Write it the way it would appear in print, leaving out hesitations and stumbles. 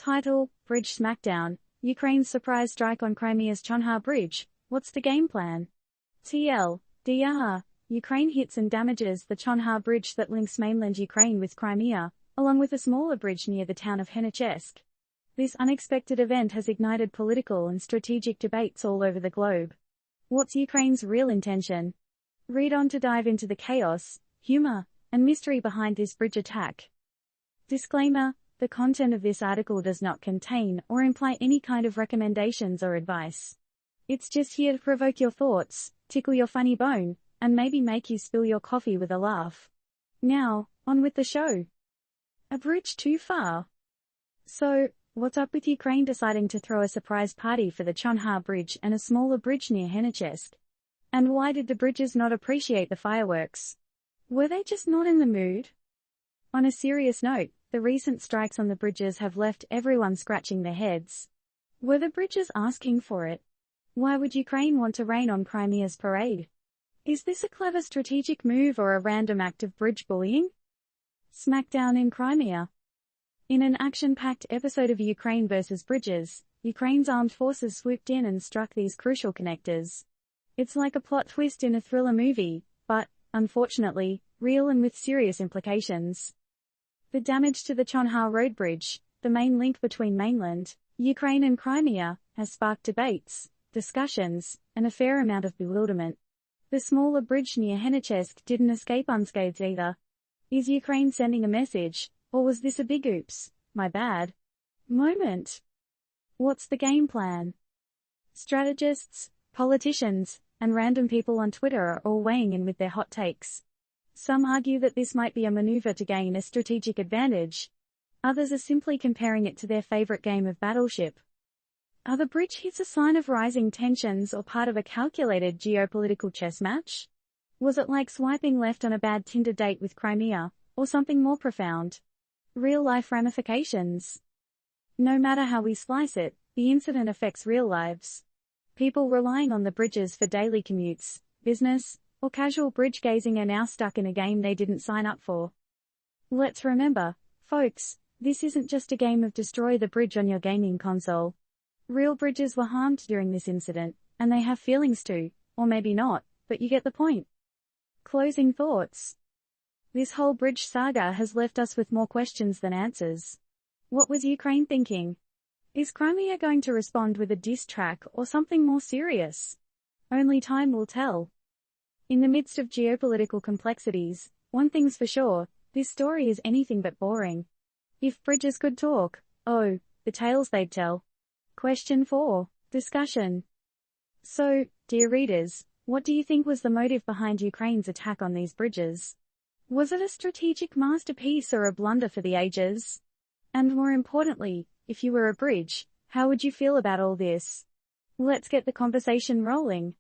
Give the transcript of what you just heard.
Title: Bridge Smackdown. Ukraine's surprise strike on Crimea's Chonhar bridge. What's the game plan? TLDR. Ukraine hits and damages the Chonhar bridge that links mainland Ukraine with Crimea, along with a smaller bridge near the town of Henichesk. This unexpected event has ignited political and strategic debates all over the globe. What's Ukraine's real intention? Read on to dive into the chaos, humor, and mystery behind this bridge attack. Disclaimer: the content of this article does not contain or imply any kind of recommendations or advice. It's just here to provoke your thoughts, tickle your funny bone, and maybe make you spill your coffee with a laugh. Now, on with the show. A bridge too far? So, what's up with Ukraine deciding to throw a surprise party for the Chonhar bridge and a smaller bridge near Henichesk? And why did the bridges not appreciate the fireworks? Were they just not in the mood? On a serious note, the recent strikes on the bridges have left everyone scratching their heads. Were the bridges asking for it? Why would Ukraine want to rain on Crimea's parade? Is this a clever strategic move or a random act of bridge bullying? Smackdown in Crimea. In an action-packed episode of Ukraine vs. Bridges, Ukraine's armed forces swooped in and struck these crucial connectors. It's like a plot twist in a thriller movie, but, unfortunately, real and with serious implications. The damage to the Chonhar road bridge, the main link between mainland, Ukraine and Crimea, has sparked debates, discussions, and a fair amount of bewilderment. The smaller bridge near Henichesk didn't escape unscathed either. Is Ukraine sending a message, or was this a big oops, my bad moment? What's the game plan? Strategists, politicians, and random people on Twitter are all weighing in with their hot takes. Some argue that this might be a maneuver to gain a strategic advantage. Others are simply comparing it to their favorite game of Battleship. Are the bridge hits a sign of rising tensions or part of a calculated geopolitical chess match? Was it like swiping left on a bad Tinder date with Crimea, or something more profound? Real-life ramifications. No matter how we slice it, the incident affects real lives. People relying on the bridges for daily commutes, business, or casual bridge gazing are now stuck in a game they didn't sign up for. Let's remember, folks, this isn't just a game of destroy the bridge on your gaming console. Real bridges were harmed during this incident, and they have feelings too, or maybe not, but you get the point. Closing thoughts. This whole bridge saga has left us with more questions than answers. What was Ukraine thinking? Is Crimea going to respond with a diss track or something more serious? Only time will tell. In the midst of geopolitical complexities, one thing's for sure, this story is anything but boring. If bridges could talk, oh, the tales they'd tell. Question 4. Discussion. So, dear readers, what do you think was the motive behind Ukraine's attack on these bridges? Was it a strategic masterpiece or a blunder for the ages? And more importantly, if you were a bridge, how would you feel about all this? Let's get the conversation rolling.